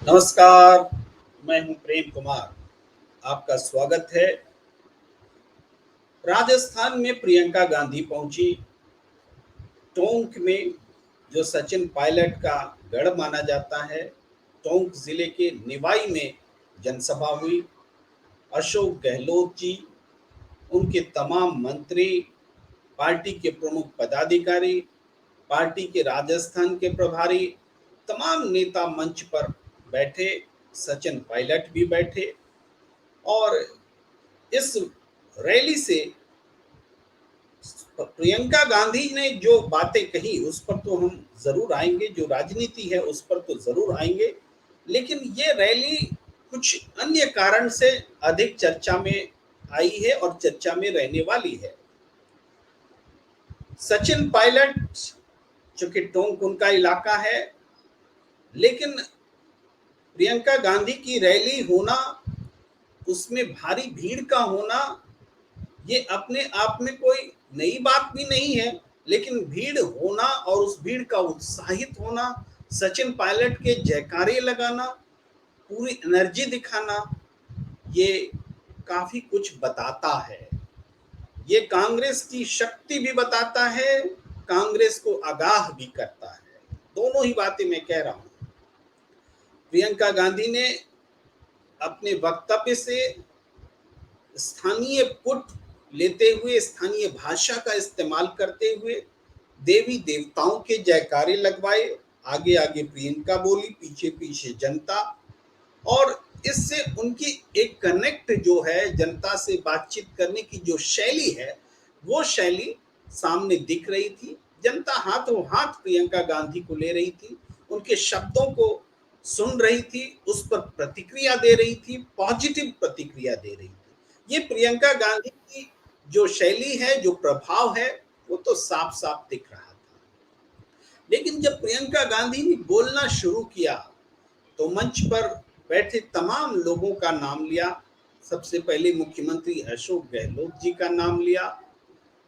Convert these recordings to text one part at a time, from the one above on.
नमस्कार। मैं हूं प्रेम कुमार। आपका स्वागत है। राजस्थान में प्रियंका गांधी पहुंची। टोंक में जो सचिन पायलट का गढ़ माना जाता है, टोंक जिले के निवाई में जनसभा हुई। अशोक गहलोत जी, उनके तमाम मंत्री, पार्टी के प्रमुख पदाधिकारी, पार्टी के राजस्थान के प्रभारी, तमाम नेता मंच पर बैठे। सचिन पायलट भी बैठे और इस रैली से प्रियंका गांधी ने जो बातें कही उस पर तो हम जरूर आएंगे, जो राजनीति है उस पर तो जरूर आएंगे। लेकिन ये रैली कुछ अन्य कारण से अधिक चर्चा में आई है और चर्चा में रहने वाली है। सचिन पायलट, चूंकि टोंक उनका इलाका है, लेकिन प्रियंका गांधी की रैली होना, उसमें भारी भीड़ का होना, ये अपने आप में कोई नई बात भी नहीं है। लेकिन भीड़ होना और उस भीड़ का उत्साहित होना, सचिन पायलट के जयकारे लगाना, पूरी एनर्जी दिखाना, ये काफी कुछ बताता है। ये कांग्रेस की शक्ति भी बताता है, कांग्रेस को आगाह भी करता है। दोनों ही बातें मैं कह रहा हूं। प्रियंका गांधी ने अपने वक्तव्य से स्थानीय पुट लेते हुए, स्थानीय भाषा का इस्तेमाल करते हुए देवी देवताओं के जयकारे लगवाए। आगे आगे प्रियंका बोली, पीछे पीछे जनता। और इससे उनकी एक कनेक्ट जो है, जनता से बातचीत करने की जो शैली है, वो शैली सामने दिख रही थी। जनता हाथों हाथ प्रियंका गांधी को ले रही थी, उनके शब्दों को सुन रही थी, उस पर प्रतिक्रिया दे रही थी, पॉजिटिव प्रतिक्रिया दे रही थी। ये प्रियंका गांधी की जो शैली है, जो प्रभाव है, वो तो साफ साफ दिख रहा था। लेकिन जब प्रियंका गांधी ने बोलना शुरू किया तो मंच पर बैठे तमाम लोगों का नाम लिया। सबसे पहले मुख्यमंत्री अशोक गहलोत जी का नाम लिया,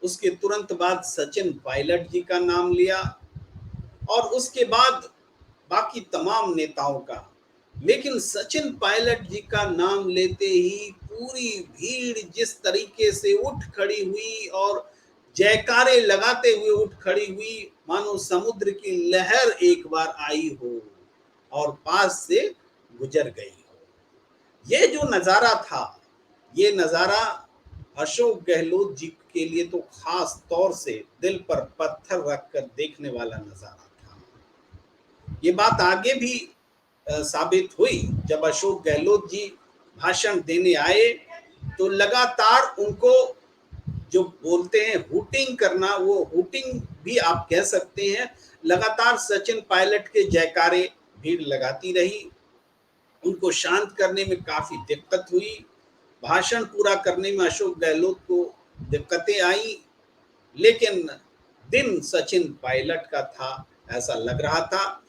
उसके तुरंत बाद सचिन पायलट जी का नाम लिया और उसके बाद बाकी तमाम नेताओं का। लेकिन सचिन पायलट जी का नाम लेते ही पूरी भीड़ जिस तरीके से उठ खड़ी हुई और जयकारे लगाते हुए उठ खड़ी हुई, मानो समुद्र की लहर एक बार आई हो और पास से गुजर गई हो। ये जो नजारा था, ये नजारा अशोक गहलोत जी के लिए तो खास तौर से दिल पर पत्थर रखकर देखने वाला नजारा था। ये बात आगे भी साबित हुई। जब अशोक गहलोत जी भाषण देने आए तो लगातार उनको जो बोलते हैं हुटिंग करना, वो हुटिंग भी आप कह सकते हैं। लगातार सचिन पायलट के जयकारे भीड़ लगाती रही। उनको शांत करने में काफी दिक्कत हुई। भाषण पूरा करने में अशोक गहलोत को दिक्कतें आई। लेकिन दिन सचिन पायलट का था, ऐसा लग रहा था।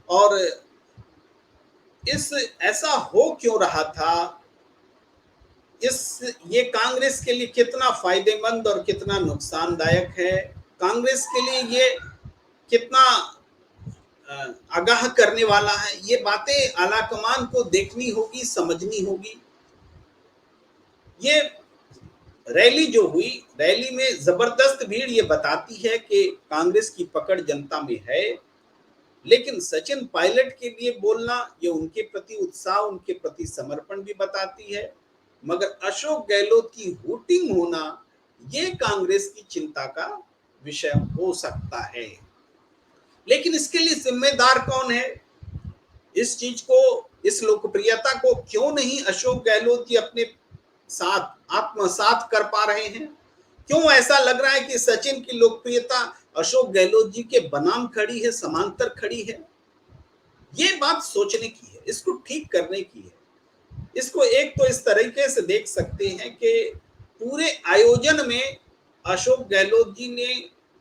और इस ऐसा हो क्यों रहा था, ये कांग्रेस के लिए कितना फायदेमंद और कितना नुकसानदायक है, कांग्रेस के लिए ये कितना आगाह करने वाला है, ये बातें आलाकमान को देखनी होगी, समझनी होगी। ये रैली जो हुई, रैली में जबरदस्त भीड़ ये बताती है कि कांग्रेस की पकड़ जनता में है। लेकिन सचिन पायलट के लिए बोलना, ये उनके प्रति उत्साह, उनके प्रति समर्पण भी बताती है। मगर अशोक गहलोत की हुटिंग होना, ये कांग्रेस की चिंता का विषय हो सकता है। लेकिन इसके लिए जिम्मेदार कौन है? इस चीज को, इस लोकप्रियता को क्यों नहीं अशोक गहलोत जी अपने साथ आत्मसात कर पा रहे हैं? क्यों ऐसा लग रहा है कि सचिन की लोकप्रियता अशोक गहलोत जी के बनाम खड़ी है, समांतर खड़ी है? ये बात सोचने की है, इसको ठीक करने की है। इसको एक तो इस तरीके से देख सकते हैं कि पूरे आयोजन में अशोक गहलोत जी ने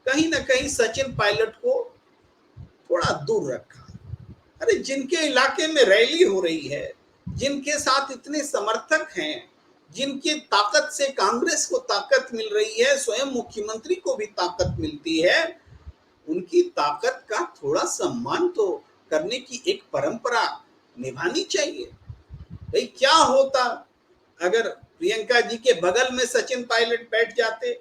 कहीं ना कहीं सचिन पायलट को थोड़ा दूर रखा। अरे जिनके इलाके में रैली हो रही है, जिनके साथ इतने समर्थक हैं, जिनकी ताकत से कांग्रेस को ताकत मिल रही है, स्वयं मुख्यमंत्री को भी ताकत मिलती है, उनकी ताकत का थोड़ा सम्मान तो करने की एक परंपरा निभानी चाहिए। भाई क्या होता अगर प्रियंका जी के बगल में सचिन पायलट बैठ जाते,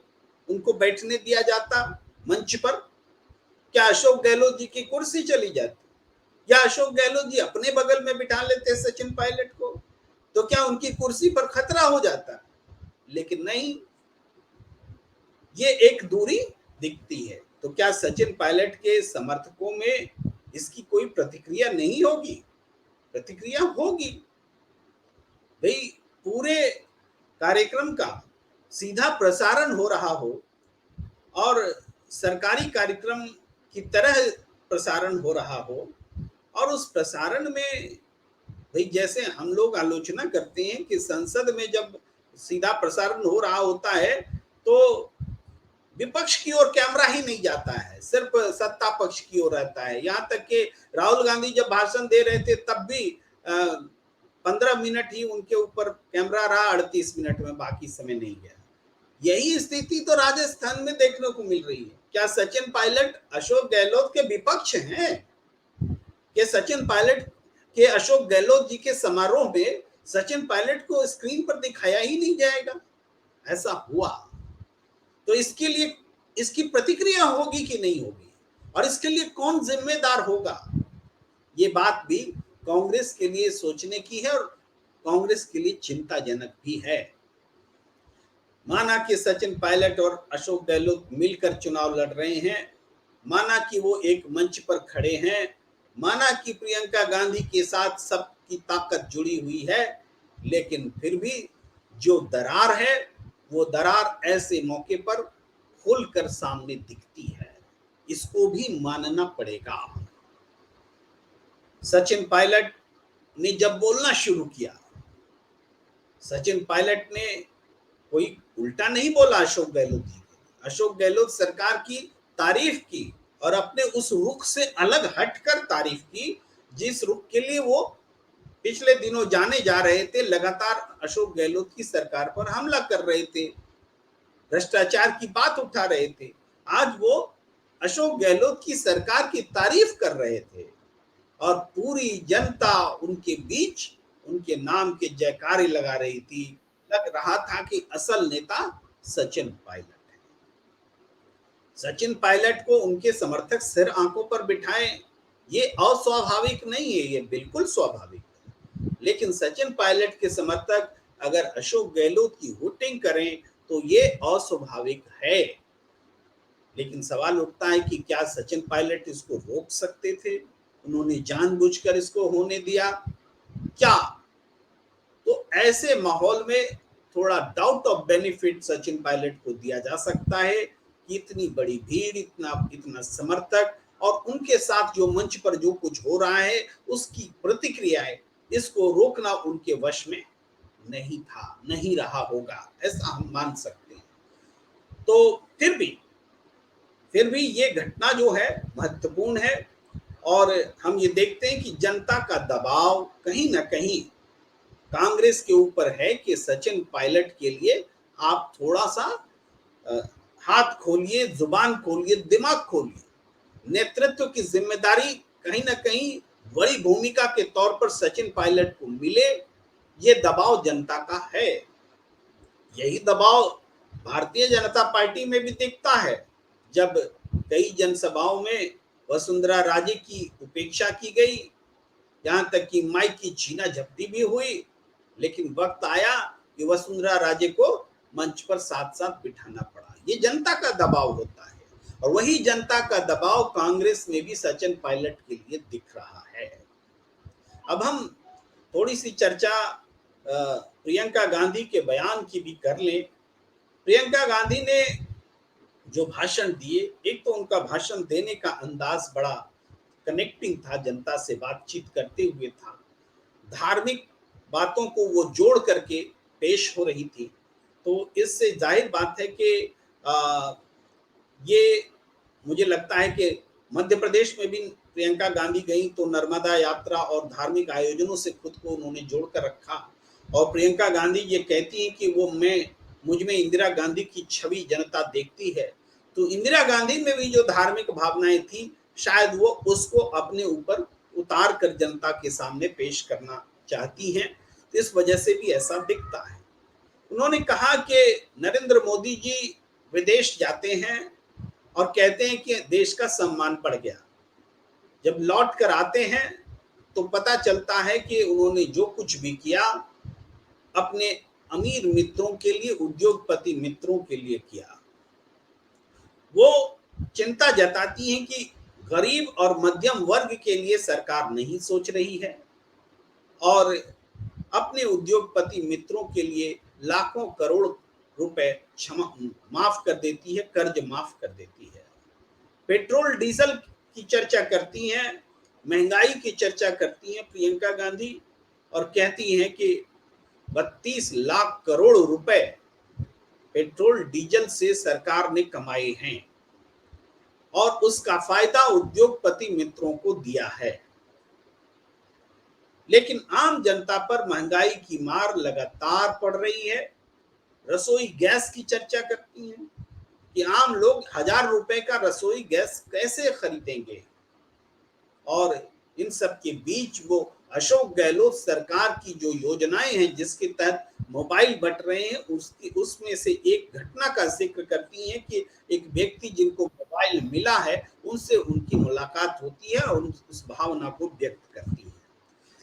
उनको बैठने दिया जाता मंच पर, क्या अशोक गहलोत जी की कुर्सी चली जाती? या अशोक गहलोत जी अपने बगल में बिठा लेते सचिन पायलट को, तो क्या उनकी कुर्सी पर खतरा हो जाता? लेकिन नहीं, ये एक दूरी दिखती है। तो क्या सचिन पायलट के समर्थकों में इसकी कोई प्रतिक्रिया नहीं होगी? प्रतिक्रिया होगी। भाई पूरे कार्यक्रम का सीधा प्रसारण हो रहा हो और सरकारी कार्यक्रम की तरह प्रसारण हो रहा हो, और उस प्रसारण में भाई जैसे हम लोग आलोचना करते हैं कि संसद में जब सीधा प्रसारण हो रहा होता है तो विपक्ष की ओर कैमरा ही नहीं जाता है, सिर्फ सत्ता पक्ष की ओर रहता है। यहाँ तक कि राहुल गांधी जब भाषण दे रहे थे तब भी 15 मिनट ही उनके ऊपर कैमरा रहा, 38 मिनट में, बाकी समय नहीं गया। यही स्थिति तो राजस्थान में देखने को मिल रही है। क्या सचिन पायलट अशोक गहलोत के विपक्ष हैं? कि सचिन पायलट के अशोक गहलोत जी के समारोह में सचिन पायलट को स्क्रीन पर दिखाया ही नहीं जाएगा? ऐसा हुआ तो इसके लिए इसकी प्रतिक्रिया होगी कि नहीं होगी, और इसके लिए कौन जिम्मेदार होगा? ये बात भी कांग्रेस के लिए सोचने की है और कांग्रेस के लिए चिंताजनक भी है। माना कि सचिन पायलट और अशोक गहलोत मिलकर चुनाव लड़ रहे हैं, माना कि वो एक मंच पर खड़े हैं, माना कि प्रियंका गांधी के साथ सबकी ताकत जुड़ी हुई है, लेकिन फिर भी जो दरार है वो दरार ऐसे मौके पर खुलकर सामने दिखती है, इसको भी मानना पड़ेगा। सचिन पायलट ने जब बोलना शुरू किया, सचिन पायलट ने कोई उल्टा नहीं बोला अशोक गहलोत जी। अशोक गहलोत सरकार की तारीफ की और अपने उस रुख से अलग हटकर तारीफ की जिस रुख के लिए वो पिछले दिनों जाने जा रहे थे। लगातार अशोक गहलोत की सरकार पर हमला कर रहे थे, भ्रष्टाचार की बात उठा रहे थे। आज वो अशोक गहलोत की सरकार की तारीफ कर रहे थे और पूरी जनता उनके बीच उनके नाम के जयकारे लगा रही थी। लग रहा था कि असल नेता सचिन पायलट है। सचिन पायलट को उनके समर्थक सिर आंखों पर बिठाएं, ये अस्वाभाविक नहीं है, ये बिल्कुल स्वाभाविक है। लेकिन सचिन पायलट के समर्थक अगर अशोक गहलोत की वोटिंग करें तो ये अस्वाभाविक है। लेकिन सवाल उठता है कि क्या सचिन पायलट इसको रोक सकते थे? उन्होंने जानबूझकर इसको होने दिया क्या? तो ऐसे माहौल में थोड़ा doubt of benefit Sachin Pilot को दिया जा सकता है कि इतनी बड़ी भीड़, इतना समर्थक और उनके साथ जो मंच पर जो कुछ हो रहा है उसकी प्रतिक्रियाएं, इसको रोकना उनके वश में नहीं था, नहीं रहा होगा, ऐसा हम मान सकते हैं। तो फिर भी ये घटना जो है महत्वपूर्ण है और हम ये देखते हैं कि जनता का दबाव कहीं ना कहीं कांग्रेस के ऊपर है कि सचिन पायलट के लिए आप थोड़ा सा हाथ खोलिए, जुबान खोलिए, दिमाग खोलिए। नेतृत्व की जिम्मेदारी कहीं ना कहीं बड़ी भूमिका के तौर पर सचिन पायलट को मिले, ये दबाव जनता का है। यही दबाव भारतीय जनता पार्टी में भी दिखता है। जब कई जनसभाओं में वसुंधरा राजे की उपेक्षा की गई, यहाँ तक कि माइक की छीना झपटी भी हुई, लेकिन वक्त आया कि वसुंधरा राजे को मंच पर साथ साथ बिठाना पड़ा। ये जनता का दबाव होता है और वही जनता का दबाव कांग्रेस में भी सचिन पायलट के लिए दिख रहा है। अब हम थोड़ी सी चर्चा प्रियंका गांधी के बयान की भी कर लें। प्रियंका गांधी ने जो भाषण दिए, एक तो उनका भाषण देने का अंदाज बड़ा कनेक्टिंग था, जनता से बातचीत करते हुए था, धार्मिक बातों को वो जोड़ करके पेश हो रही थी। तो इससे जाहिर बात है कि ये मुझे लगता है कि मध्य प्रदेश में भी प्रियंका गांधी गई तो नर्मदा यात्रा और धार्मिक आयोजनों से खुद को उन्होंने जोड़कर रखा। और प्रियंका गांधी ये कहती हैं कि वो मुझ में इंदिरा गांधी की छवि जनता देखती है। तो इंदिरा गांधी में भी जो धार्मिक भावनाएं थी, शायद वो उसको अपने ऊपर उतार कर जनता के सामने पेश करना चाहती हैं। तो इस वजह से भी ऐसा दिखता है। उन्होंने कहा कि नरेंद्र मोदी जी विदेश जाते हैं और कहते हैं कि देश का सम्मान बढ़ गया। जब लौट कर आते हैं तो पता चलता है कि उन्होंने जो कुछ भी किया अपने अमीर मित्रों के लिए, उद्योगपति मित्रों के लिए किया। वो चिंता जताती हैं कि गरीब और मध्यम वर्ग के लिए सरकार नहीं सोच रही है और अपने उद्योगपति मित्रों के लिए लाखों करोड़ रुपए क्षमा माफ कर देती है, कर्ज माफ कर देती है। पेट्रोल डीजल की चर्चा करती हैं, महंगाई की चर्चा करती हैं प्रियंका गांधी और कहती हैं कि 32 लाख करोड़ रुपए पेट्रोल डीजल से सरकार ने कमाए हैं और उसका फायदा उद्योगपति मित्रों को दिया है। लेकिन आम जनता पर महंगाई की मार लगातार पड़ रही है। रसोई गैस की चर्चा करती हैं कि आम लोग 1000 रुपए का रसोई गैस कैसे खरीदेंगे और इन सब के बीच वो अशोक गहलोत सरकार की जो योजनाएं हैं जिसके तहत मोबाइल बंट रहे हैं उसमें से एक घटना का जिक्र करती हैं कि एक व्यक्ति जिनको मोबाइल मिला है उनसे उनकी मुलाकात होती है और उस भावना को व्यक्त करती है।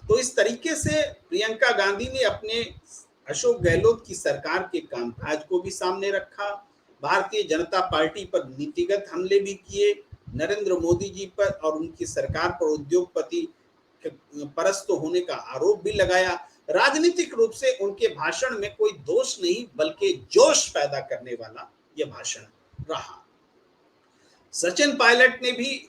तो इस तरीके से प्रियंका गांधी ने अपने अशोक गहलोत की सरकार के कामकाज को भी सामने रखा, भारतीय जनता पार्टी पर नीतिगत हमले भी किए, नरेंद्र मोदी जी पर और उनकी सरकार पर उद्योगपति परस्त होने का आरोप भी लगाया। राजनीतिक रूप से उनके भाषण में कोई दोष नहीं बल्कि जोश पैदा करने वाला यह भाषण रहा। सचिन पायलट ने भी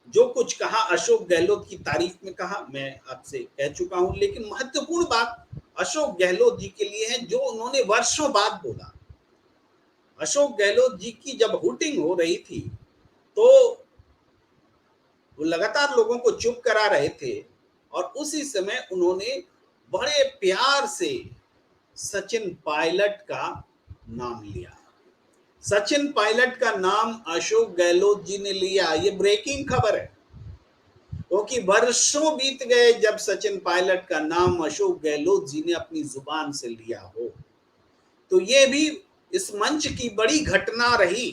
जो कुछ कहा अशोक गहलोत की तारीफ में कहा, मैं आपसे कह चुका हूं, लेकिन महत्वपूर्ण बात अशोक गहलोत जी के लिए है जो उन्होंने वर्षों बाद बोला। अशोक गहलोत जी की जब हुटिंग हो रही थी तो वो लगातार लोगों को चुप करा रहे थे और उसी समय उन्होंने बड़े प्यार से सचिन पायलट का नाम लिया। सचिन पायलट का नाम अशोक गहलोत जी ने लिया। ये ब्रेकिंग खबर है क्योंकि वर्षों बीत गए जब सचिन पायलट का नाम अशोक गहलोत जी ने अपनी जुबान से लिया हो। तो ये भी इस मंच की बड़ी घटना रही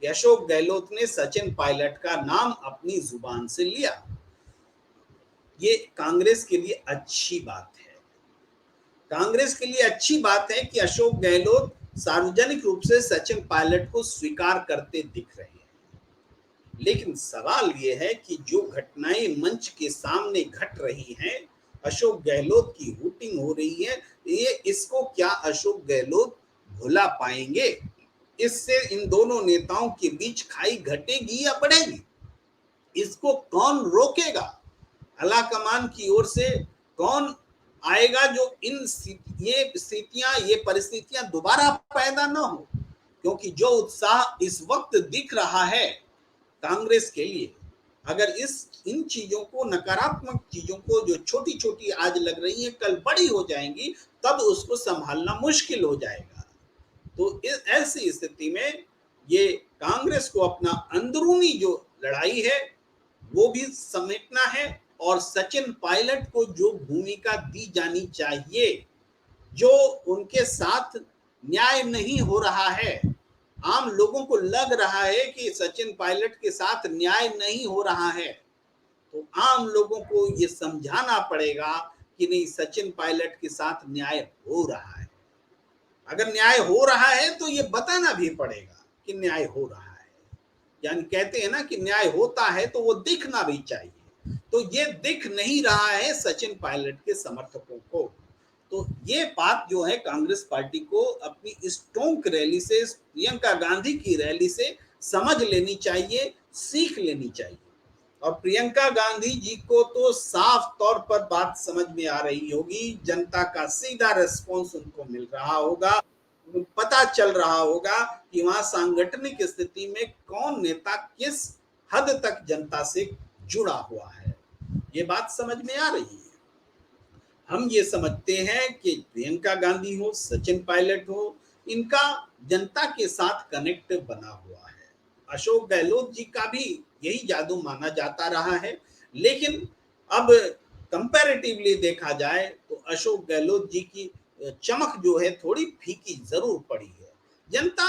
कि अशोक गहलोत ने सचिन पायलट का नाम अपनी जुबान से लिया। ये कांग्रेस के लिए अच्छी बात है। कांग्रेस के लिए अच्छी बात है कि अशोक गहलोत सार्वजनिक रूप से सचिन पायलट को स्वीकार करते दिख रहे हैं। लेकिन सवाल यह है कि जो घटनाएं मंच के सामने घट रही हैं, अशोक गहलोत की हुटिंग हो रही है, ये इसको क्या अशोक गहलोत भुला पाएंगे? इससे इन दोनों नेताओं के बीच खाई घटेगी या बढ़ेगी? इसको कौन रोकेगा? आला कमान की ओर से कौन आएगा जो ये परिस्थितियां दोबारा पैदा न हो? क्योंकि जो उत्साह इस वक्त दिख रहा है कांग्रेस के लिए, अगर इन चीजों को, नकारात्मक चीजों को जो छोटी छोटी आज लग रही है कल बड़ी हो जाएंगी, तब उसको संभालना मुश्किल हो जाएगा। तो ऐसी स्थिति में ये कांग्रेस को अपना अंदरूनी जो लड़ाई है वो भी समेटना है और सचिन पायलट को जो भूमिका दी जानी चाहिए, जो उनके साथ न्याय नहीं हो रहा है, आम लोगों को लग रहा है कि सचिन पायलट के साथ न्याय नहीं हो रहा है, तो आम लोगों को ये समझाना पड़ेगा कि नहीं, सचिन पायलट के साथ न्याय हो रहा है। अगर न्याय हो रहा है तो ये बताना भी पड़ेगा कि न्याय हो रहा है। यानी कहते हैं ना कि न्याय होता है तो वो दिखना भी चाहिए। तो ये दिख नहीं रहा है सचिन पायलट के समर्थकों को। तो ये बात जो है कांग्रेस पार्टी को अपनी इस टोंक रैली से, प्रियंका गांधी की रैली से समझ लेनी चाहिए, सीख लेनी चाहिए। और प्रियंका गांधी जी को तो साफ तौर पर बात समझ में आ रही होगी, जनता का सीधा रिस्पॉन्स उनको मिल रहा होगा, पता चल रहा होगा कि वहां सांगठनिक स्थिति में कौन नेता किस हद तक जनता से जुड़ा हुआ है। ये बात समझ में आ रही है। हम ये समझते हैं कि प्रियंका गांधी हो, सचिन पायलट हो, इनका जनता के साथ कनेक्ट बना हुआ है। अशोक गहलोत जी का भी यही जादू माना जाता रहा है, लेकिन अब कंपैरेटिवली देखा जाए तो अशोक गहलोत जी की चमक जो है थोड़ी फीकी ज़रूर पड़ी है। जनता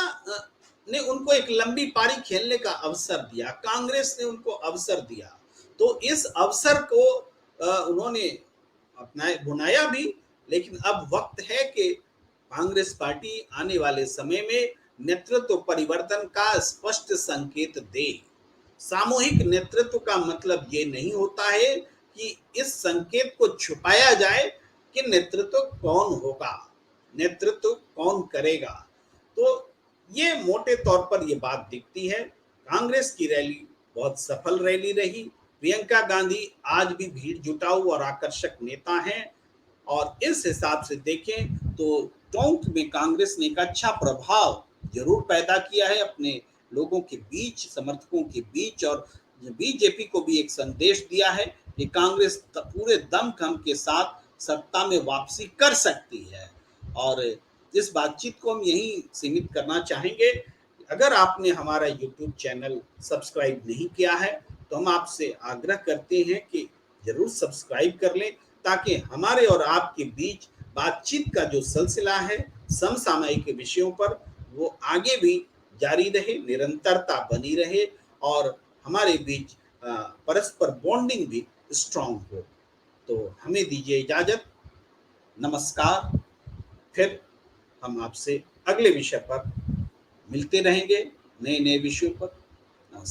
ने उनको एक लंबी पारी खेलने का अवसर दिया, कांग्रेस ने उनको अवसर दिया। तो इस अवसर को उन्होंने अपनाया भुनाया भी, लेकिन अब वक्त है कि कांग्रेस पार्टी आने वाले समय में नेतृत्व परिवर्तन का स्पष्ट संकेत दे। सामूहिक नेतृत्व का मतलब ये नहीं होता है कि इस संकेत को छुपाया जाए कि नेतृत्व कौन होगा, नेतृत्व कौन करेगा। तो ये मोटे तौर पर ये बात दिखती है। कांग्रेस की रैली बहुत सफल रैली रही। प्रियंका गांधी आज भी भीड़ जुटाऊ और आकर्षक नेता हैं, और इस हिसाब से देखें तो टोंक में कांग्रेस ने एक अच्छा प्रभाव जरूर पैदा किया है अपने लोगों के बीच, समर्थकों के बीच, और बीजेपी को भी एक संदेश दिया है कि कांग्रेस पूरे दमखम के साथ सत्ता में वापसी कर सकती है। और इस बातचीत को हम यहीं सीमित करना चाहेंगे। अगर आपने हमारा यूट्यूब चैनल सब्सक्राइब नहीं किया है तो हम आपसे आग्रह करते हैं कि जरूर सब्सक्राइब कर लें, ताकि हमारे और आपके बीच बातचीत का जो सिलसिला है समसामयिक विषयों पर वो आगे भी जारी रहे, निरंतरता बनी रहे, और हमारे बीच परस्पर बॉन्डिंग भी स्ट्रांग हो। तो हमें दीजिए इजाज़त। नमस्कार। फिर हम आपसे अगले विषय पर मिलते रहेंगे, नए नए विषयों पर।